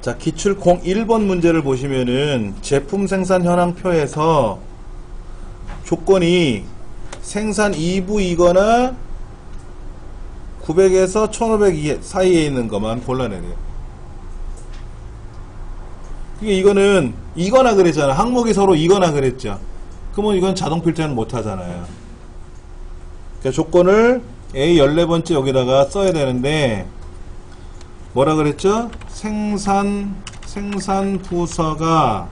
자, 기출 01번 문제를 보시면은 제품 생산 현황표에서 조건이 생산 2부이거나 900에서 1500 사이에 있는 것만 골라내야 돼요. 이거는 이거나 그랬잖아. 항목이 서로 이거나 그랬죠. 그러면 이건 자동 필터는 못 하잖아요. 그러니까 조건을 A 14번째 여기다가 써야 되는데 뭐라 그랬죠? 생산 부서가,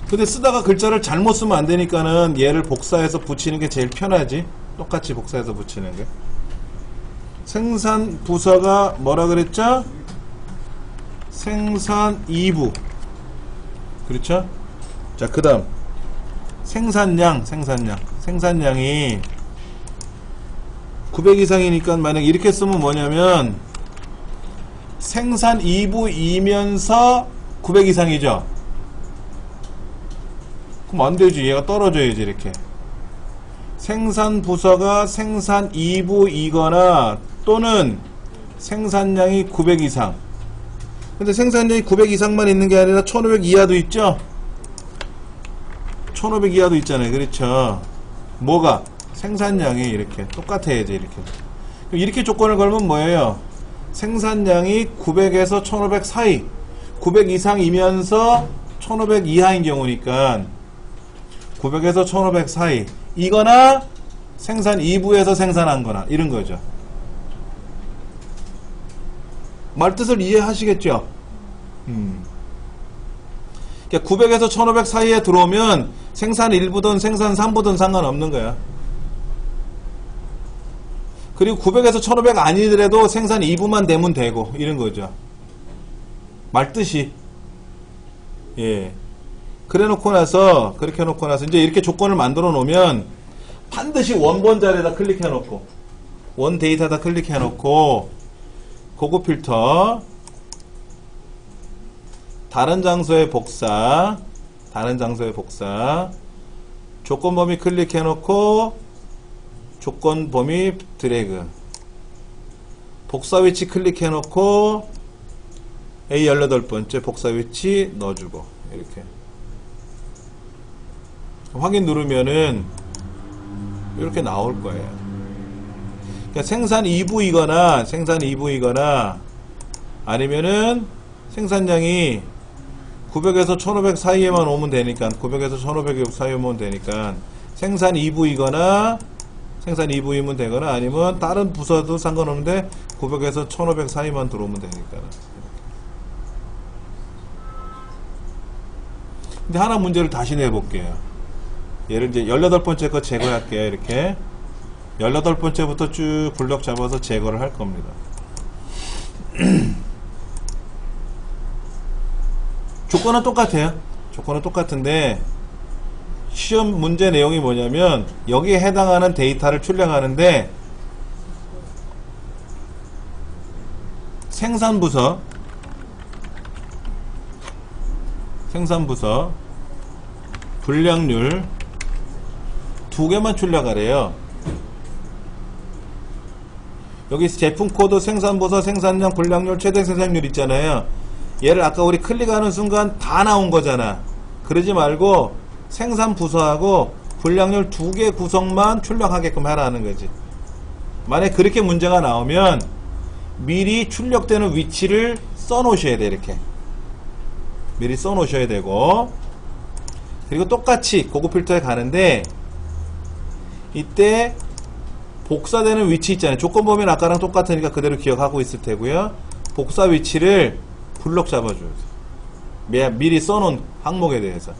근데 쓰다가 글자를 잘못 쓰면 안 되니까는 얘를 복사해서 붙이는 게 제일 편하지. 똑같이 복사해서 붙이는 게. 생산 부서가 뭐라 그랬죠? 생산 2부. 그렇죠? 자, 그 다음 생산량이 900 이상이니까 만약 이렇게 쓰면 뭐냐면 생산 2부이면서 900 이상이죠? 그럼 안 되지. 얘가 떨어져야지. 이렇게 생산 부서가 생산 2부이거나 또는 생산량이 900 이상. 근데 생산량이 900 이상만 있는 게 아니라 1500 이하도 있죠? 1500 이하도 있잖아요. 그렇죠? 뭐가? 생산량이 이렇게 똑같아야지. 이렇게 조건을 걸면 뭐예요? 생산량이 900에서 1500 사이, 900 이상이면서 1500 이하인 경우니까 900에서 1500 사이 이거나 생산 2부에서 생산한 거나 이런 거죠. 말뜻을 이해하시겠죠? 그러니까 900에서 1500 사이에 들어오면 생산 1부든 생산 3부든 상관없는 거야. 그리고 900에서 1500 아니더라도 생산 2부만 되면 되고 이런 거죠. 말뜻이. 예. 그렇게 해놓고 나서 이제 이렇게 조건을 만들어 놓으면 반드시 원본 자리에다 클릭해 놓고 원 데이터에다 클릭해 놓고 고급 필터 다른 장소의 복사 조건 범위 클릭해 놓고 조건 범위 드래그 복사 위치 클릭해 놓고 A 18번째 복사 위치 넣어주고 이렇게 확인 누르면은 이렇게 나올 거예요. 그러니까 생산 2부이거나 아니면은 생산량이 900에서 1500 사이에만 오면 되니까 900에서 1500 사이에 오면 되니까 생산 2부이면 되거나 아니면 다른 부서도 상관없는데 900에서 1500 사이만 들어오면 되니까. 근데 하나 문제를 다시 내볼게요. 얘를 이제 18번째 거 제거할게요. 이렇게 18번째부터 쭉 블럭 잡아서 제거를 할 겁니다. 조건은 똑같아요. 조건은 똑같은데 시험 문제 내용이 뭐냐면 여기에 해당하는 데이터를 출력하는데 생산부서 분량률 두 개만 출력하래요. 여기 제품 코드 생산부서 생산량 분량률 최대 생산률 있잖아요. 얘를 아까 우리 클릭하는 순간 다 나온 거잖아. 그러지 말고 생산부서하고 분량률 두 개 구성만 출력하게끔 하라는 거지. 만약 그렇게 문제가 나오면 미리 출력되는 위치를 써놓으셔야 돼. 이렇게 미리 써놓으셔야 되고, 그리고 똑같이 고급 필터에 가는데 이때 복사되는 위치 있잖아요. 조건 범위는 아까랑 똑같으니까 그대로 기억하고 있을 테고요. 복사 위치를 블럭 잡아줘요. 미리 써놓은 항목에 대해서.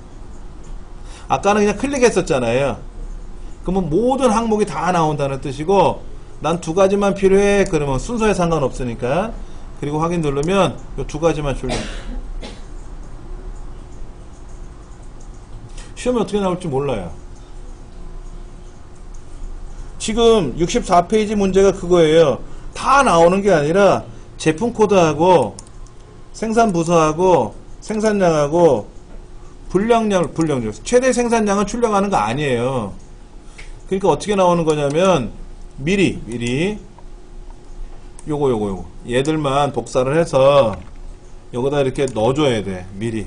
아까는 그냥 클릭했었잖아요. 그러면 모든 항목이 다 나온다는 뜻이고, 난 두 가지만 필요해. 그러면 순서에 상관없으니까. 그리고 확인 누르면 이 두 가지만 출력. 시험이 어떻게 나올지 몰라요. 지금 64페이지 문제가 그거예요. 다 나오는 게 아니라 제품 코드하고 생산 부서하고 생산량하고 분량률 최대 생산량은 출력하는 거 아니에요. 그러니까 어떻게 나오는 거냐면 미리 요거 얘들만 복사를 해서 여기다 이렇게 넣어줘야 돼. 미리.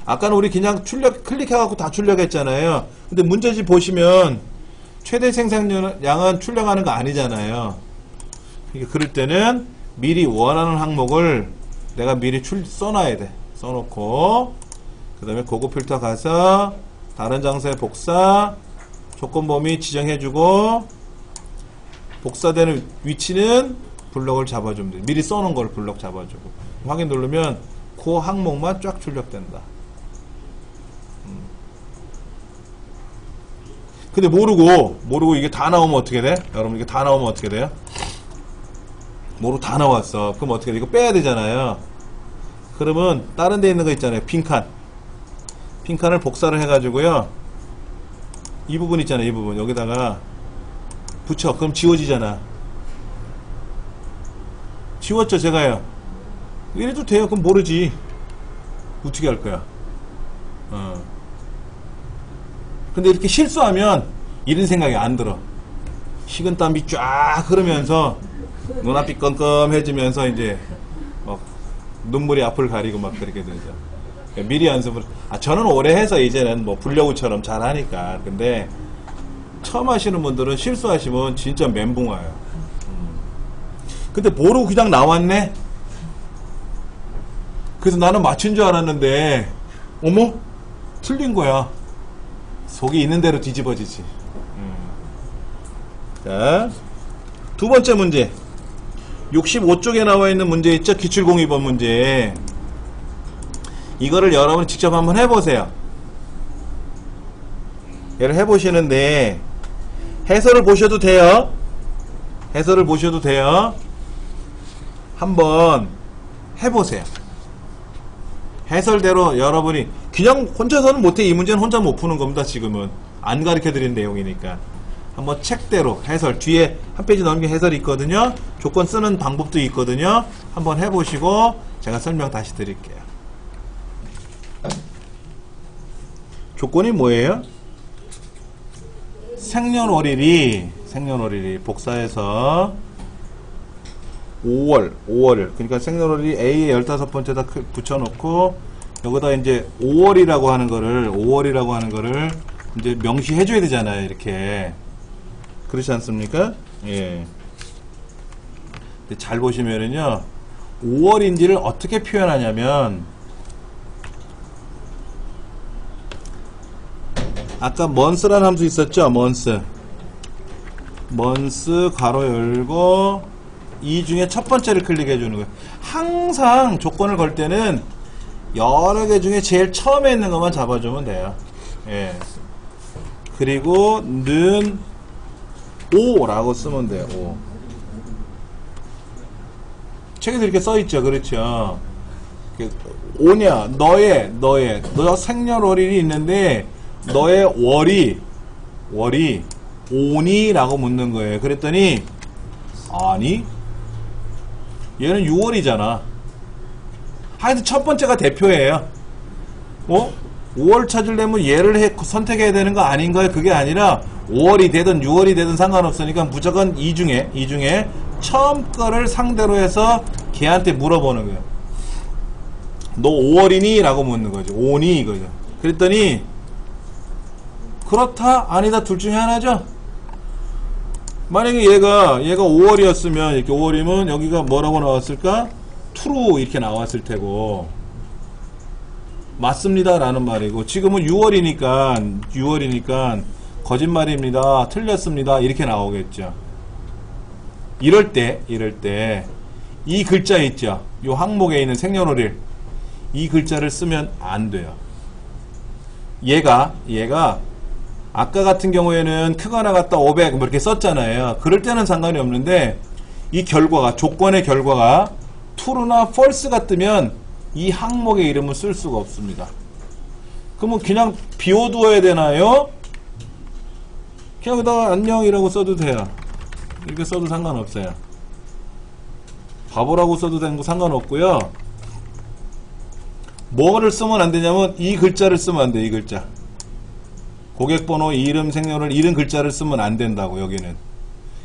아까는 우리 그냥 클릭해갖고 다 출력했잖아요. 근데 문제집 보시면 최대 생산량은 출력하는 거 아니잖아요. 그러니까 그럴 때는 미리 원하는 항목을 내가 미리 써놔야 돼. 써놓고 그 다음에 고급 필터 가서 다른 장소에 복사, 조건 범위 지정해주고, 복사되는 위치는 블럭을 잡아주면 돼. 미리 써놓은 걸 블럭 잡아주고. 확인 누르면 그 항목만 쫙 출력된다. 근데 모르고 이게 다 나오면 어떻게 돼? 여러분, 이게 다 나오면 어떻게 돼요? 모르고 다 나왔어. 그럼 어떻게 돼? 이거 빼야 되잖아요. 그러면 다른 데 있는 거 있잖아요. 빈칸. 빈칸을 복사를 해가지고요. 이 부분 있잖아요. 이 부분. 여기다가 붙여. 그럼 지워지잖아. 지웠죠, 제가요. 이래도 돼요. 그럼 모르지. 어떻게 할 거야? 근데 이렇게 실수하면 이런 생각이 안 들어. 식은땀이 쫙 흐르면서 눈앞이 껌껌해지면서 이제 막 눈물이 앞을 가리고 막 그렇게 되죠. 미리 연습을. 저는 오래 해서 이제는 뭐 불려우처럼 잘 하니까. 근데 처음 하시는 분들은 실수하시면 진짜 멘붕 와요. 근데 모르고 그냥 나왔네? 그래서 나는 맞춘 줄 알았는데, 어머? 틀린 거야. 속이 있는 대로 뒤집어지지. 자, 두 번째 문제. 65쪽에 나와 있는 문제 있죠? 기출공이번 문제. 이거를 여러분이 직접 한번 해보세요. 얘를 해보시는데, 해설을 보셔도 돼요. 해설을 보셔도 돼요. 한번 해보세요. 해설대로 여러분이 그냥 혼자서는 못해. 이 문제는 혼자 못 푸는 겁니다. 지금은 안 가르쳐 드린 내용이니까 한번 책대로 해설, 뒤에 한 페이지 넘긴 해설이 있거든요. 조건 쓰는 방법도 있거든요. 한번 해보시고 제가 설명 다시 드릴게요. 조건이 뭐예요? 생년월일이 복사해서 5월 그러니까 생년월일이 A에 15번째다 붙여놓고 여기다 이제 5월이라고 하는 거를 이제 명시해 줘야 되잖아요. 이렇게. 그렇지 않습니까? 예. 근데 잘 보시면은요, 5월인지를 어떻게 표현하냐면, 아까 month라는 함수 있었죠? month 가로 열고 이 중에 첫 번째를 클릭해 주는 거예요. 항상 조건을 걸 때는 여러 개 중에 제일 처음에 있는 것만 잡아주면 돼요. 예. 그리고 는 5라고 쓰면 돼요. 5. 책에도 이렇게 써있죠. 그렇죠. 5냐, 너 생년월일이 있는데 너의 월이 5니? 라고 묻는 거예요. 그랬더니 아니, 얘는 6월이잖아. 하여튼 첫 번째가 대표예요. 5월 찾으려면 얘를 선택해야 되는 거 아닌가요? 그게 아니라 5월이 되든 6월이 되든 상관없으니까 무조건 이 중에 처음 거를 상대로 해서 걔한테 물어보는 거예요. 너 5월이니? 라고 묻는 거죠. 5니? 이거죠. 그랬더니 그렇다? 아니다? 둘 중에 하나죠? 만약에 얘가 5월이었으면, 이렇게 5월이면 여기가 뭐라고 나왔을까? true 이렇게 나왔을 테고, 맞습니다 라는 말이고, 지금은 6월이니까 거짓말입니다, 틀렸습니다 이렇게 나오겠죠. 이럴 때 이 글자 있죠? 이 항목에 있는 생년월일, 이 글자를 쓰면 안 돼요. 얘가 아까 같은 경우에는 크거나 같다 500 뭐 이렇게 썼잖아요. 그럴 때는 상관이 없는데 이 결과가, 조건의 결과가 true나 false가 뜨면 이 항목의 이름을 쓸 수가 없습니다. 그러면 그냥 비워두어야 되나요? 그냥 여기다가 안녕이라고 써도 돼요. 이렇게 써도 상관없어요. 바보라고 써도 되는 거 상관없고요. 뭐를 쓰면 안 되냐면 이 글자를 쓰면 안 돼. 이 글자. 고객번호, 이름, 생년월 이런 글자를 쓰면 안 된다고. 여기는.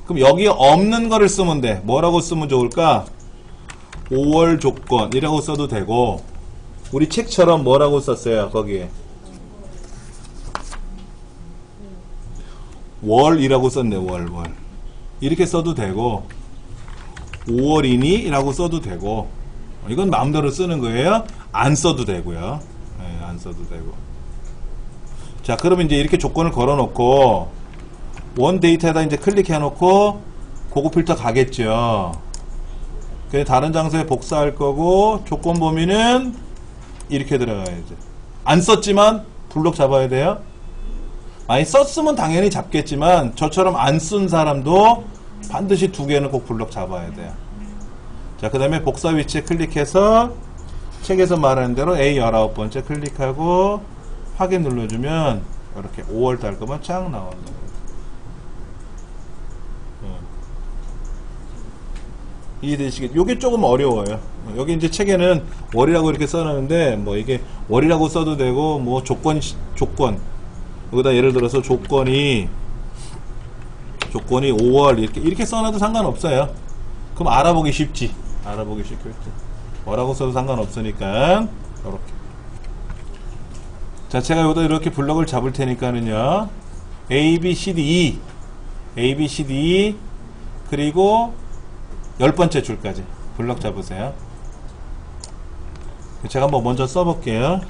그럼 여기 없는 거를 쓰면 돼. 뭐라고 쓰면 좋을까? 5월 조건이라고 써도 되고, 우리 책처럼 뭐라고 썼어요, 거기에? 월이라고 썼네, 월. 이렇게 써도 되고, 5월이니? 라고 써도 되고, 이건 마음대로 쓰는 거예요. 안 써도 되고요. 네, 안 써도 되고. 자, 그러면 이제 이렇게 조건을 걸어 놓고, 원 데이터에다 이제 클릭해 놓고, 고급 필터 가겠죠. 그래서 다른 장소에 복사할 거고, 조건 범위는 이렇게 들어가야죠. 안 썼지만 블록 잡아야 돼요. 많이 썼으면 당연히 잡겠지만, 저처럼 안 쓴 사람도 반드시 두 개는 꼭 블록 잡아야 돼요. 자, 그 다음에 복사 위치에 클릭해서 책에서 말하는 대로 A 19번째 클릭하고 확인 눌러주면 이렇게 5월달 거만 쫙 나온다. 이해되시겠죠? 요게 조금 어려워요. 여기 이제 책에는 월이라고 이렇게 써놨는데, 뭐 이게 월이라고 써도 되고, 뭐 조건. 여기다 예를 들어서 조건이 5월 이렇게 써놔도 상관없어요. 그럼 알아보기 쉽지. 뭐라고 써도 상관없으니까 이렇게. 자, 제가 여기다 이렇게 블럭을 잡을 테니까는요, A, B, C, D, E 그리고 10번째 줄까지 블럭 잡으세요. 제가 한번 먼저 써볼게요.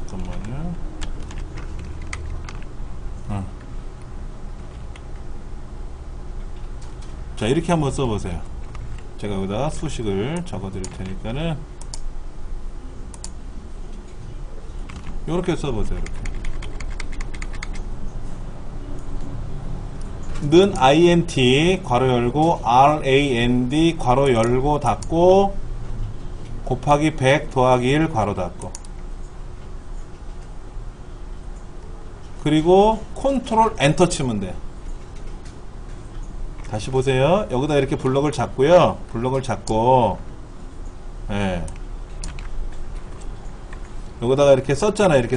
잠깐만요. 자, 이렇게 한번 써보세요. 제가 여기다 수식을 적어 드릴 테니까는 이렇게 써보세요. 이렇게 는 int 괄호 열고 rand 괄호 열고 닫고 곱하기 100 더하기 1 괄호 닫고, 그리고 컨트롤 엔터 치면 돼. 다시 보세요. 여기다 이렇게 블럭을 잡고요. 예. 여기다가 이렇게 썼잖아요. 이렇게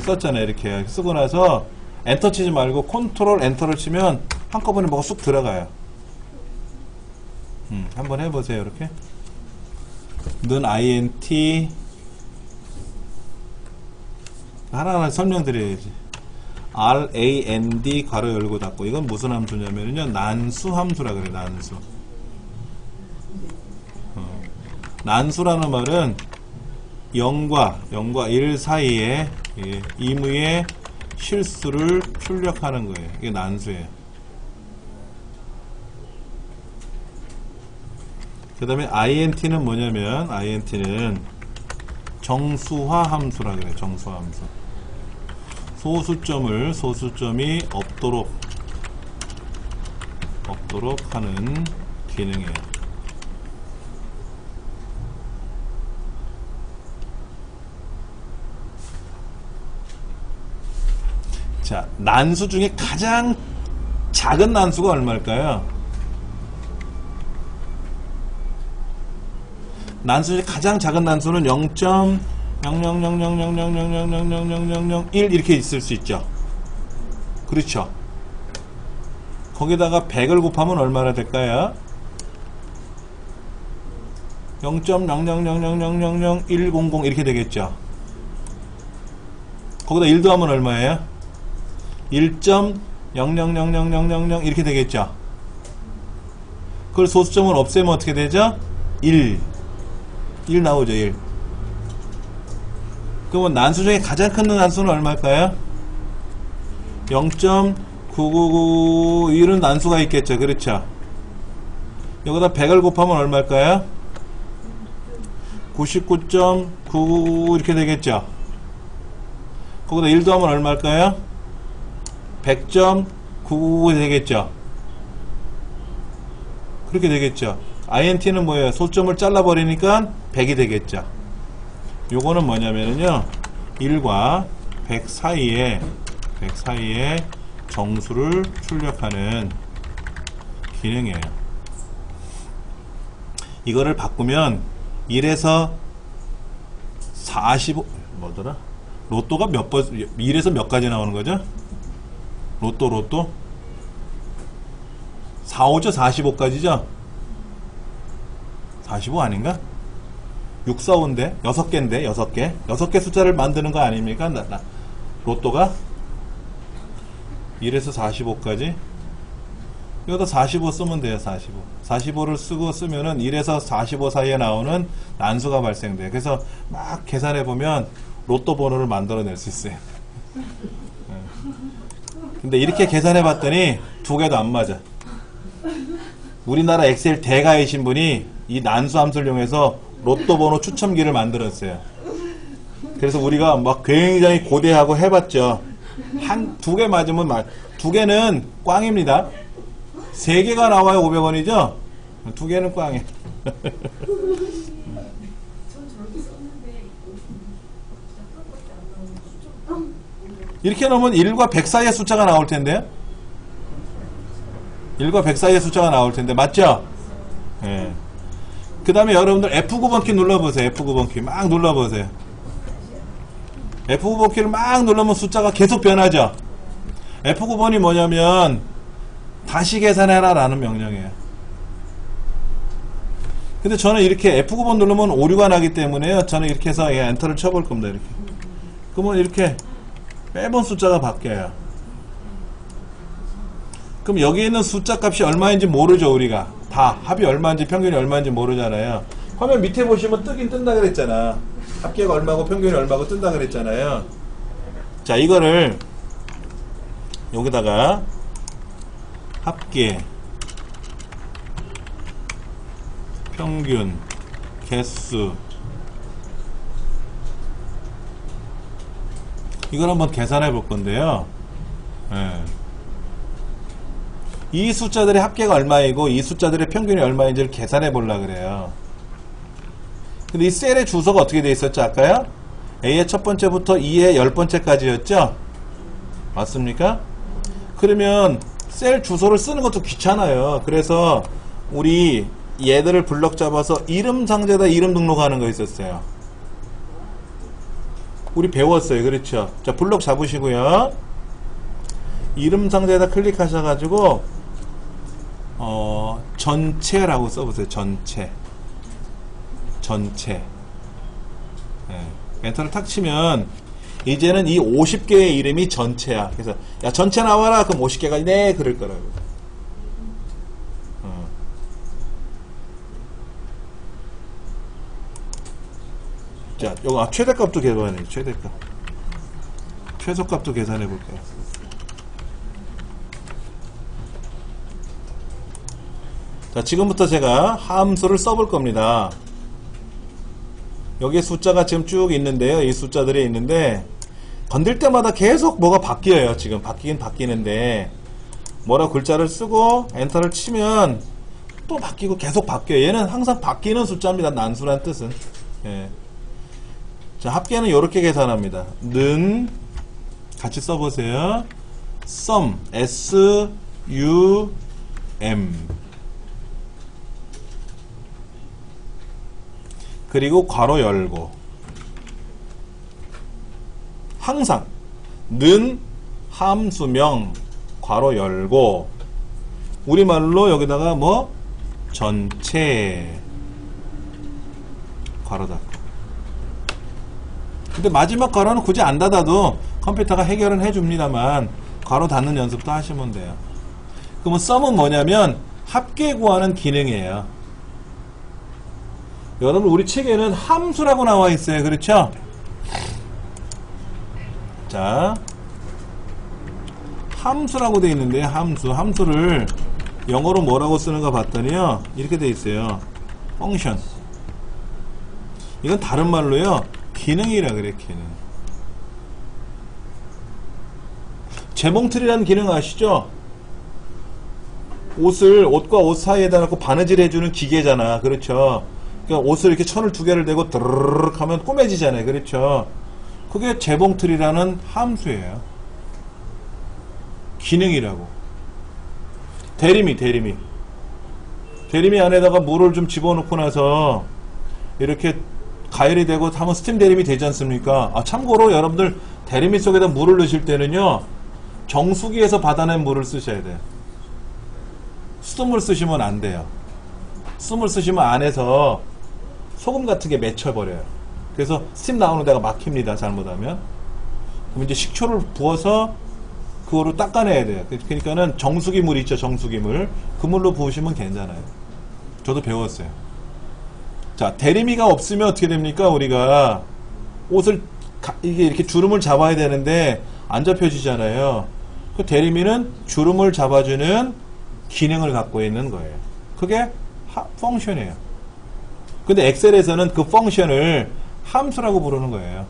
쓰고 나서 엔터 치지 말고 컨트롤 엔터를 치면 한꺼번에 뭐가 쑥 들어가요. 한번 해보세요. 이렇게 는 int 하나하나 설명드려야지. rand 괄호 열고 닫고, 이건 무슨 함수냐면요, 난수 함수라 그래요. 난수라는 말은 0과 1 사이에 임의의 실수를 출력하는 거예요. 이게 난수예요. 그 다음에 int는 뭐냐면, int는 정수화 함수라 그래요. 정수화 함수. 소수점이 없도록 하는 기능이에요. 자, 난수 중에 가장 작은 난수가 얼마일까요? 난수 중에 가장 작은 난수는 0.0000000000001 이렇게 있을 수 있죠. 그렇죠. 거기다가 100을 곱하면 얼마나 될까요? 0.000000100 이렇게 되겠죠. 거기다 1 더하면 얼마예요? 1.0000000 이렇게 되겠죠. 그걸 소수점을 없애면 어떻게 되죠? 1 나오죠. 1. 그러면 난수 중에 가장 큰 난수는 얼마일까요? 0.9991은 난수가 있겠죠. 그렇죠. 여기다 100을 곱하면 얼마일까요? 99.999 이렇게 되겠죠. 거기다 1 더하면 얼마일까요? 100.999 되겠죠. 그렇게 되겠죠. int는 뭐예요? 소점을 잘라버리니까 100이 되겠죠. 요거는 뭐냐면요 1과 100 사이에 정수를 출력하는 기능이에요. 이거를 바꾸면 1에서 45 뭐더라? 로또가 몇 번 1에서 몇 가지 나오는 거죠? 로또 4, 5죠? 45까지죠? 45 아닌가? 6, 4, 5인데 6개인데 6개 숫자를 만드는 거 아닙니까? 로또가 1에서 45까지 여기다 45 쓰면 돼요. 45를 쓰면은 1에서 45 사이에 나오는 난수가 발생돼요. 그래서 막 계산해 보면 로또 번호를 만들어낼 수 있어요. 근데 이렇게 계산해 봤더니 두 개도 안 맞아. 우리나라 엑셀 대가이신 분이 이 난수 함수를 이용해서 로또 번호 추첨기를 만들었어요. 그래서 우리가 막 굉장히 고대하고 해봤죠. 두 개 맞으면 두 개는 꽝입니다. 세 개가 나와요 500원이죠? 두 개는 꽝이에요. 이렇게 놓으면 1과 100 사이의 숫자가 나올 텐데요? 1과 100 사이의 숫자가 나올 텐데, 맞죠? 예. 그 다음에 여러분들 F9번 키 눌러보세요. F9번 키 막 눌러보세요. F9번 키를 막 누르면 숫자가 계속 변하죠? F9번이 뭐냐면, 다시 계산해라 라는 명령이에요. 근데 저는 이렇게 F9번 누르면 오류가 나기 때문에요. 저는 이렇게 해서 엔터를 쳐볼 겁니다. 이렇게. 그러면 이렇게 매번 숫자가 바뀌어요. 그럼 여기 있는 숫자 값이 얼마인지 모르죠, 우리가. 다 합이 얼마인지 평균이 얼마인지 모르잖아요. 화면 밑에 보시면 뜨긴 뜬다 그랬잖아. 합계가 얼마고 평균이 얼마고 뜬다 그랬잖아요. 자, 이거를 여기다가 합계, 평균, 개수 이걸 한번 계산해 볼 건데요. 예. 이 숫자들의 합계가 얼마이고 이 숫자들의 평균이 얼마인지를 계산해 보려고 그래요. 근데 이 셀의 주소가 어떻게 돼 있었죠? 아까요? A의 첫 번째부터 E의 10번째까지였죠? 맞습니까? 그러면 셀 주소를 쓰는 것도 귀찮아요. 그래서 우리 얘들을 블럭 잡아서 이름 상자에다 이름 등록하는 거 있었어요. 우리 배웠어요. 그렇죠? 자, 블럭 잡으시고요. 이름 상자에다 클릭하셔가지고 전체라고 써보세요. 전체. 네. 엔터를 탁 치면 이제는 이 50개의 이름이 전체야. 그래서 야 전체 나와라. 그럼 50개가 네 그럴 거라고. 자, 요거 최대값도 계산해. 최대값. 최소값도 계산해 볼게요. 자, 지금부터 제가 함수를 써볼 겁니다. 여기에 숫자가 지금 쭉 있는데요. 이 숫자들이 있는데 건들 때마다 계속 뭐가 바뀌어요. 지금 바뀌긴 바뀌는데 뭐라고 글자를 쓰고 엔터를 치면 또 바뀌고 계속 바뀌어요. 얘는 항상 바뀌는 숫자입니다. 난수란 뜻은. 예. 자, 합계는 이렇게 계산합니다. 는 같이 써보세요. sum S U M 그리고 괄호 열고 항상 는 함수명 괄호 열고 우리말로 여기다가 뭐 전체 괄호 닫고 근데 마지막 괄호는 굳이 안 닫아도 컴퓨터가 해결은 해줍니다만 괄호 닫는 연습도 하시면 돼요. 그러면 sum은 뭐냐면 합계 구하는 기능이에요. 여러분 우리 책에는 함수라고 나와 있어요. 그렇죠? 자, 함수라고 되어 있는데 함수를 영어로 뭐라고 쓰는가 봤더니요 이렇게 되어 있어요. 펑션. 이건 다른 말로요 기능이라 그래. 기능. 재봉틀이라는 기능 아시죠? 옷과 옷 사이에다 놓고 바느질 해주는 기계잖아. 그렇죠? 그러니까 옷을 이렇게 천을 두 개를 대고 드르륵 하면 꼬매지잖아요. 그렇죠? 그게 재봉틀이라는 함수예요. 기능이라고. 대리미 안에다가 물을 좀 집어넣고 나서 이렇게 가열이 되고 하면 스팀 대리미 되지 않습니까? 참고로 여러분들 대리미 속에다 물을 넣으실 때는요, 정수기에서 받아낸 물을 쓰셔야 돼요. 수돗물 쓰시면 안 돼요. 수돗물 쓰시면 안에서 소금 같은 게 맺혀버려요. 그래서 스팀 나오는 데가 막힙니다. 잘못하면. 그럼 이제 식초를 부어서 그거로 닦아내야 돼요. 그러니까는 정수기 물 있죠, 정수기 물. 그 물로 부으시면 괜찮아요. 저도 배웠어요. 자, 대리미가 없으면 어떻게 됩니까? 우리가 옷을 이게 이렇게 주름을 잡아야 되는데 안 잡혀지잖아요. 그 대리미는 주름을 잡아주는 기능을 갖고 있는 거예요. 그게 펑션이에요. 근데 엑셀에서는 그 펑션을 함수라고 부르는 거예요.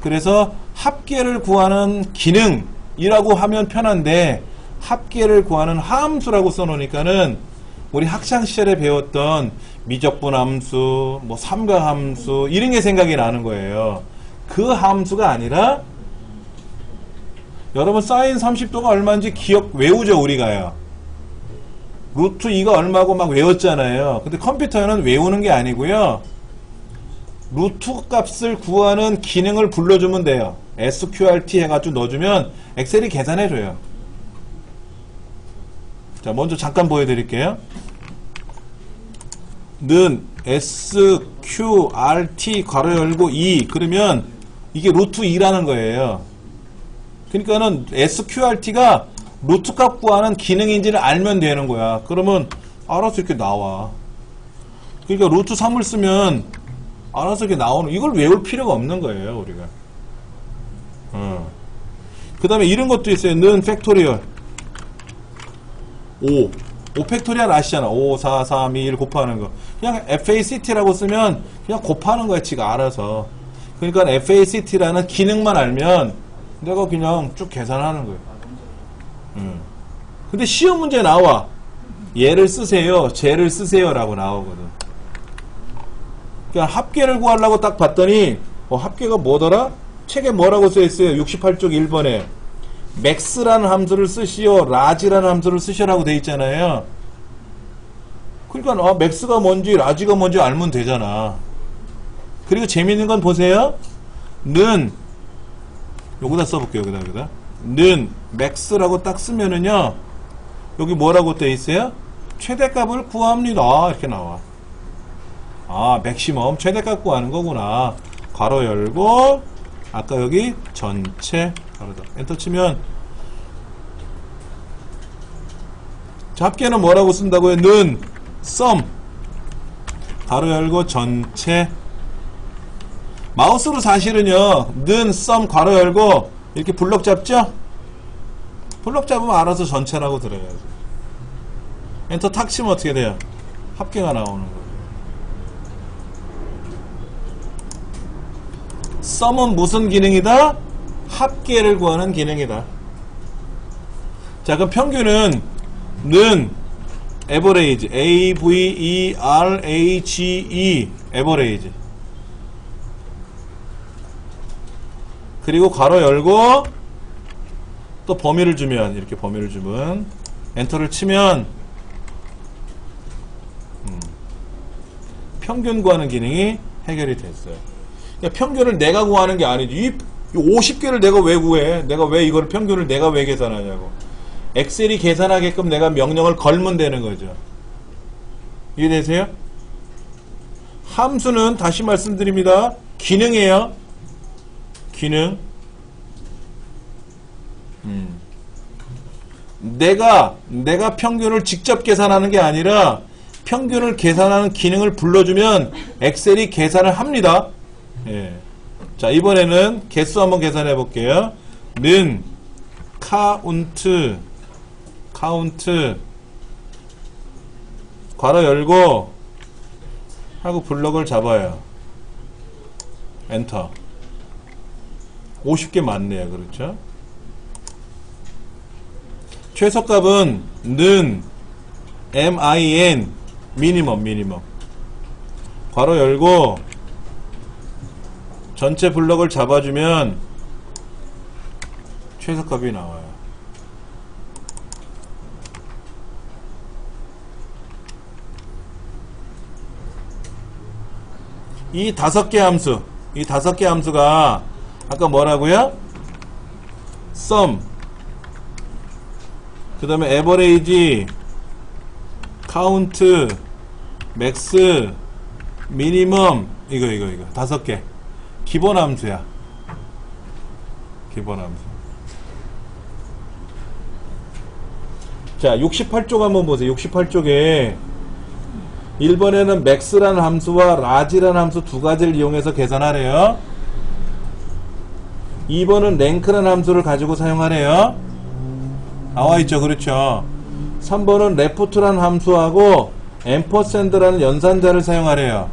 그래서 합계를 구하는 기능이라고 하면 편한데 합계를 구하는 함수라고 써놓으니까는 우리 학창시절에 배웠던 미적분함수, 뭐 삼가함수 이런 게 생각이 나는 거예요. 그 함수가 아니라 여러분 사인 30도가 얼마인지 외우죠, 우리가요. 루트 2가 얼마고 막 외웠잖아요. 근데 컴퓨터는 외우는 게 아니고요. 루트 값을 구하는 기능을 불러주면 돼요. SQRT 해가지고 넣어주면 엑셀이 계산해줘요. 자, 먼저 잠깐 보여드릴게요. 는 SQRT 괄호 열고 2 그러면 이게 루트 2라는 거예요. 그러니까는 SQRT가 루트 값 구하는 기능인지를 알면 되는 거야. 그러면 알아서 이렇게 나와. 그러니까 루트 3을 쓰면 알아서 이렇게 나오는, 이걸 외울 필요가 없는 거예요, 우리가. 그 다음에 이런 것도 있어요. 는 팩토리얼 5 팩토리얼 아시잖아. 5, 4, 3, 2, 1 곱하는 거. 그냥 FACT라고 쓰면 그냥 곱하는 거야, 지가 알아서. 그러니까 FACT라는 기능만 알면 내가 그냥 쭉 계산하는 거예요. 근데 시험 문제 나와. 얘를 쓰세요, 쟤를 쓰세요 라고 나오거든. 그러니까 합계를 구하려고 딱 봤더니 합계가 뭐더라? 책에 뭐라고 써있어요? 68쪽 1번에 맥스라는 함수를 쓰시오, 라지라는 함수를 쓰시라고 돼 있잖아요. 그러니까 맥스가 뭔지 라지가 뭔지 알면 되잖아. 그리고 재밌는 건 보세요. 는 여기다 써볼게요. 여기다 는 맥스라고 딱 쓰면은요, 여기 뭐라고 돼 있어요? 최대값을 구합니다 이렇게 나와. 맥시멈 최대값 구하는 거구나. 괄호 열고 아까 여기 전체 가로다 엔터 치면, 자, 합계는 뭐라고 쓴다고요? 는 sum 가로 열고 전체. 마우스로 사실은요, 는 sum 가로 열고 이렇게 블럭 잡죠? 블럭 잡으면 알아서 전체라고 들어야죠. 엔터 탁 치면 어떻게 돼요? 합계가 나오는 거예요. sum은 무슨 기능이다? 합계를 구하는 기능이다. 자, 그럼 평균은 는 average, A-V-E-R-A-G-E average. 그리고 괄호 열고 또 범위를 주면, 이렇게 범위를 주면 엔터를 치면 평균 구하는 기능이 해결이 됐어요. 그러니까 평균을 내가 구하는 게 아니지. 이 50개를 내가 왜 구해? 내가 왜 이걸 평균을 내가 왜 계산하냐고. 엑셀이 계산하게끔 내가 명령을 걸면 되는 거죠. 이해되세요? 함수는 다시 말씀드립니다. 기능이에요. 기능. 내가 평균을 직접 계산하는 게 아니라 평균을 계산하는 기능을 불러주면 엑셀이 계산을 합니다. 예. 자, 이번에는 개수 한번 계산해 볼게요. 는 카운트 괄호 열고 하고 블럭을 잡아요. 엔터. 50개 맞네요. 그렇죠? 최소값은 는 min 미니멈 괄호 열고 전체 블럭을 잡아주면 최소값이 나와요. 이 5개 함수가 아까 뭐라고요? sum 그 다음에 average, count, max, minimum 이거 5개 기본 함수야. 기본 함수. 자 68쪽 한번 보세요. 68쪽에 1번에는 max라는 함수와 large라는 함수 두 가지를 이용해서 계산하래요. 2번은 rank라는 함수를 가지고 사용하래요. 나와있죠. 그렇죠. 3번은 left라는 함수하고 ampersand라는 연산자를 사용하래요.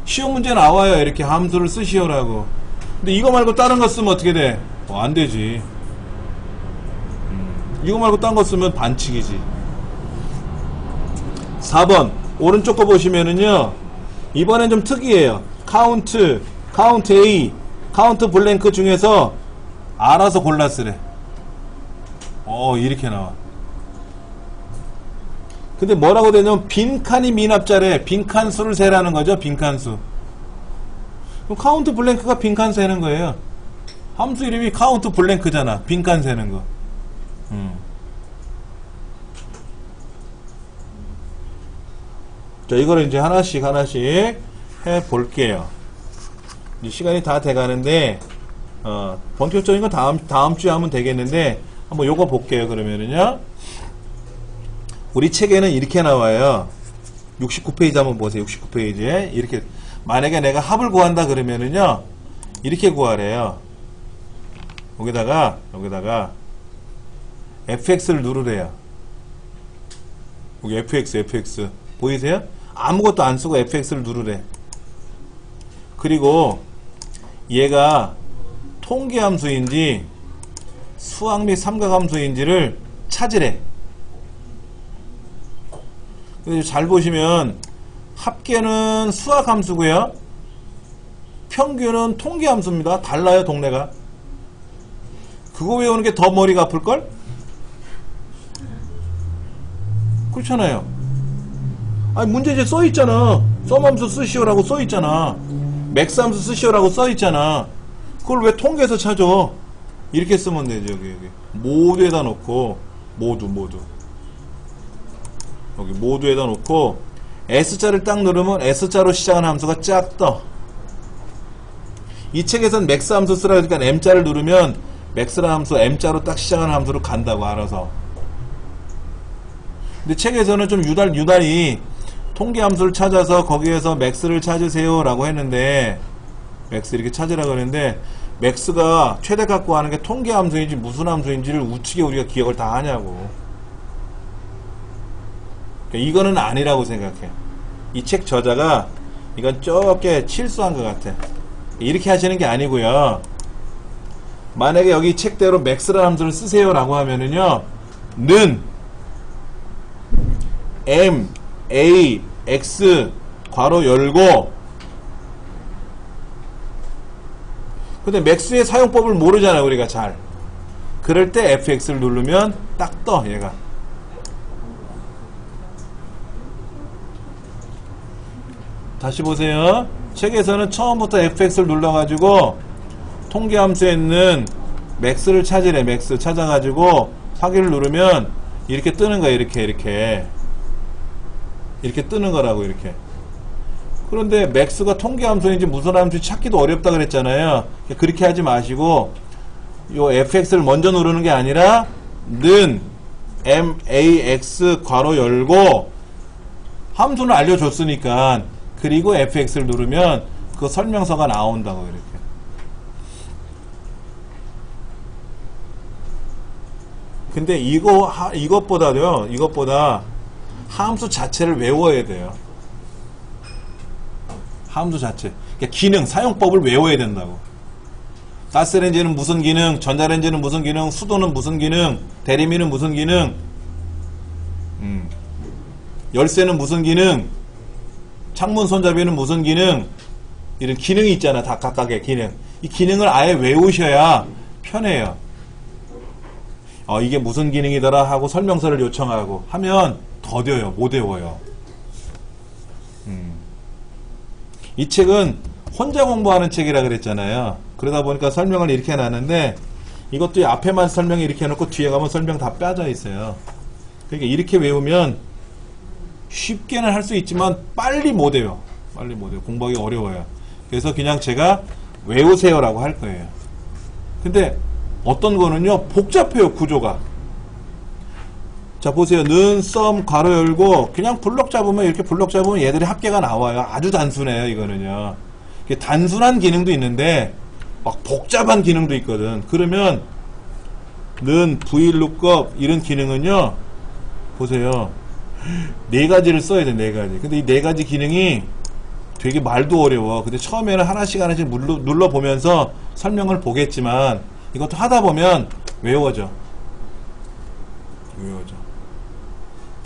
쉬운 문제 나와요. 이렇게 함수를 쓰시오라고. 근데 이거 말고 다른 거 쓰면 어떻게 돼? 안 되지. 이거 말고 딴 거 쓰면 반칙이지. 4번 오른쪽 거 보시면은요, 이번엔 좀 특이해요. count A, count 블랭크 중에서 알아서 골라 쓰래. 이렇게 나와. 근데 뭐라고 되냐면 빈칸이 미납자래. 빈칸 수를 세라는 거죠. 빈칸 수. 그럼 카운트 블랭크가 빈칸 세는 거예요. 함수 이름이 카운트 블랭크잖아. 빈칸 세는 거. 자, 이거를 이제 하나씩 해 볼게요. 이제 시간이 다 돼 가는데 본격적인 건 다음 주에 하면 되겠는데 한번 요거 볼게요. 그러면은요. 우리 책에는 이렇게 나와요. 69페이지 한번 보세요. 69페이지에 이렇게, 만약에 내가 합을 구한다 그러면은요, 이렇게 구하래요. 여기다가 fx를 누르래요. 여기 fx 보이세요? 아무것도 안 쓰고 fx를 누르래. 그리고 얘가 통계함수인지 수학 및 삼각함수인지를 찾으래. 잘 보시면 합계는 수학함수고요, 평균은 통계함수입니다. 달라요. 동네가. 그거 외우는 게 더 머리가 아플걸? 그렇잖아요. 아니 문제지에 써있잖아. 썸함수 쓰시오라고 써있잖아. 맥스함수 쓰시오라고 써있잖아. 그걸 왜 통계에서 찾아? 이렇게 쓰면 되죠. 여기 모두에다 놓고 모두 여기 모두에다 놓고 S자를 딱 누르면 S자로 시작하는 함수가 쫙 떠. 이 책에선 맥스 함수 쓰라 그러니까 M자를 누르면 맥스라는 함수 M자로 딱 시작하는 함수로 간다고 알아서. 근데 책에서는 좀 유달리 통계 함수를 찾아서 거기에서 맥스를 찾으세요 라고 했는데, 맥스 이렇게 찾으라고 했는데 맥스가 최대값 구하는 게 통계 함수인지 무슨 함수인지를 우측에 우리가 기억을 다 하냐고. 이거는 아니라고 생각해. 이 책 저자가 이건 쪼개 실수한 것 같아. 이렇게 하시는 게 아니고요. 만약에 여기 책대로 맥스라는 함수를 쓰세요 라고 하면은요, 는 m, a, x 괄호 열고, 근데 맥스의 사용법을 모르잖아 우리가 잘. 그럴 때 fx를 누르면 딱 떠. 얘가 다시 보세요. 책에서는 처음부터 fx를 눌러가지고 통계함수에 있는 맥스를 찾으래. 맥스 찾아가지고 확인을 누르면 이렇게 뜨는 거야. 이렇게 뜨는 거라고. 이렇게. 그런데 맥스가 통계함수인지 무슨 함수인지 찾기도 어렵다 그랬잖아요. 그렇게 하지 마시고 요 fx를 먼저 누르는 게 아니라 는 max 괄호 열고 함수는 알려줬으니까, 그리고 fx를 누르면 그 설명서가 나온다고. 이렇게. 근데 이것보다 함수 자체를 외워야 돼요. 함수 자체. 그러니까 기능, 사용법을 외워야 된다고. 가스레인지는 무슨 기능, 전자레인지는 무슨 기능, 수도는 무슨 기능, 대리미는 무슨 기능. 열쇠는 무슨 기능, 창문 손잡이는 무슨 기능, 이런 기능이 있잖아. 다 각각의 기능. 이 기능을 아예 외우셔야 편해요. 이게 무슨 기능이더라 하고 설명서를 요청하고 하면 더뎌요. 못 외워요. 이 책은 혼자 공부하는 책이라 그랬잖아요. 그러다 보니까 설명을 이렇게 해놨는데 이것도 앞에만 설명 이렇게 해놓고 뒤에 가면 설명 다 빠져 있어요. 그러니까 이렇게 외우면 쉽게는 할 수 있지만 빨리 못 외워. 빨리 못 외워. 공부하기 어려워요. 그래서 그냥 제가 외우세요라고 할 거예요. 근데 어떤 거는요 복잡해요. 구조가. 자 보세요. 는, 썸, 괄호 열고 그냥 블럭 잡으면 이렇게 블럭 잡으면 얘들이 합계가 나와요. 아주 단순해요. 이거는요. 단순한 기능도 있는데 막 복잡한 기능도 있거든. 그러면 는, VLOOKUP 이런 기능은요 보세요. 네 가지를 써야 돼. 네 가지. 근데 이 네 가지 기능이 되게 말도 어려워. 근데 처음에는 하나씩 눌러보면서 설명을 보겠지만 이것도 하다 보면 외워져.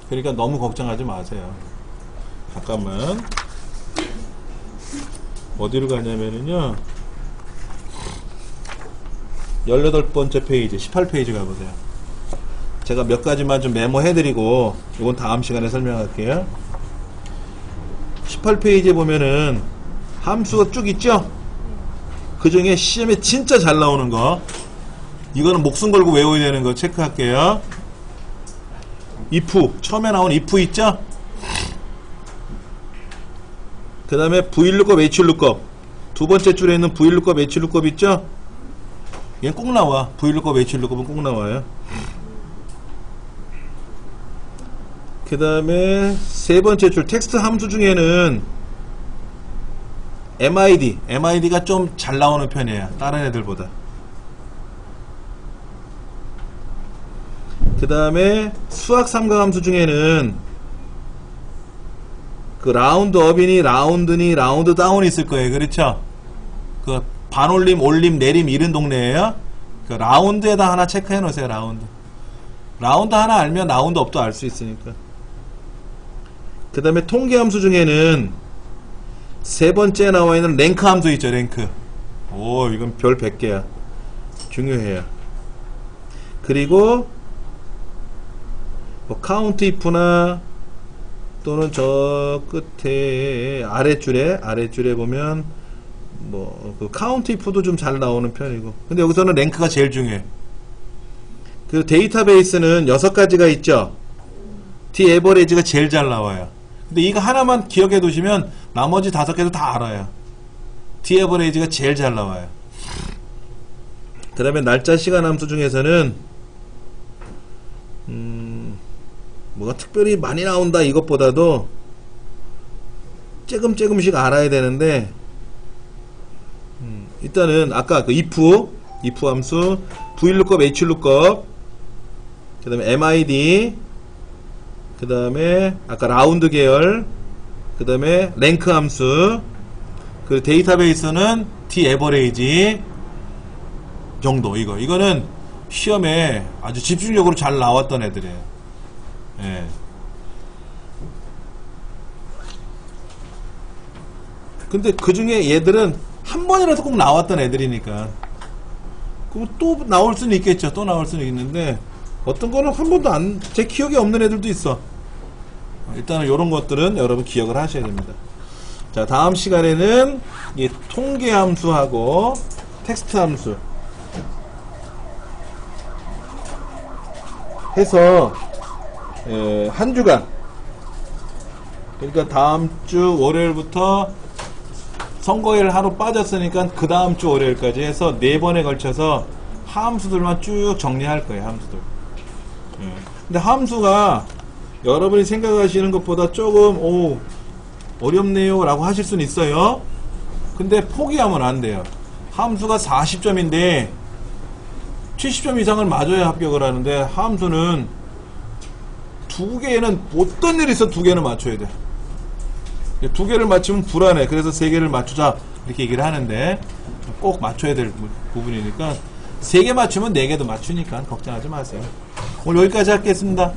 그러니까 너무 걱정하지 마세요. 잠깐만. 어디로 가냐면은요 18번째 페이지 18페이지 가보세요. 제가 몇 가지만 좀 메모해드리고 이건 다음 시간에 설명할게요. 18페이지에 보면은 함수가 쭉 있죠? 그 중에 시험에 진짜 잘 나오는 거 이거는 목숨 걸고 외워야 되는 거 체크할게요. if 처음에 나온 if 있죠? 그 다음에 VLOOKUP, HLOOKUP 두 번째 줄에 있는 VLOOKUP, HLOOKUP 있죠? 얘는 꼭 나와. VLOOKUP, HLOOKUP은 꼭 나와요. 그 다음에 세 번째 줄 텍스트 함수 중에는 MID가 좀 잘 나오는 편이에요. 다른 애들보다. 그 다음에 수학 삼각함수 중에는 그 라운드업이니 라운드니 라운드다운이 있을 거예요. 그렇죠? 그 반올림, 올림, 내림 이런 동네예요. 그 라운드에다 하나 체크해 놓으세요. 라운드 하나 알면 라운드업도 알 수 있으니까. 그 다음에 통계함수 중에는 세 번째 나와 있는 랭크 함수 있죠. 랭크. 오, 이건 별 100개야. 중요해요. 그리고 뭐 카운트 if나 또는 저 끝에 아랫줄에 보면 뭐 그 카운트 if도 좀 잘 나오는 편이고. 근데 여기서는 랭크가 제일 중요해. 그 데이터베이스는 6가지가 있죠. D 에버리지가 제일 잘 나와요. 근데 이거 하나만 기억해 두시면 나머지 5개도 다 알아요. D 에버리지가 제일 잘 나와요. 그 다음에 날짜 시간 함수 중에서는 뭐가 특별히 많이 나온다 이것보다도 조금씩 알아야 되는데 일단은 아까 그 if 함수 VLOOKUP, HLOOKUP 그 다음에 MID 그 다음에 아까 라운드 계열 그 다음에 랭크 함수 그 데이터베이스는 Daverage 정도. 이거는 시험에 아주 집중적으로 잘 나왔던 애들이에요. 예. 근데 그 중에 얘들은 한 번이라도 꼭 나왔던 애들이니까 그럼 또 나올 수는 있겠죠. 또 나올 수는 있는데 어떤 거는 한 번도 제 기억에 없는 애들도 있어. 일단은 이런 것들은 여러분 기억을 하셔야 됩니다. 자, 다음 시간에는 이 통계 함수하고 텍스트 함수 해서 한 주간, 그러니까 다음 주 월요일부터 선거일 하루 빠졌으니까 그 다음 주 월요일까지 해서 4번에 걸쳐서 함수들만 쭉 정리할 거예요. 함수들. 근데 함수가 여러분이 생각하시는 것보다 조금 어렵네요 라고 하실 수는 있어요. 근데 포기하면 안 돼요. 함수가 40점인데 70점 이상을 맞아야 합격을 하는데 함수는 2개는 어떤 일이 있어 2개는 맞춰야 돼. 2개를 맞추면 불안해. 그래서 3개를 맞추자 이렇게 얘기를 하는데 꼭 맞춰야 될 부분이니까 3개 맞추면 4개도 맞추니까 걱정하지 마세요. 오늘 여기까지 하겠습니다.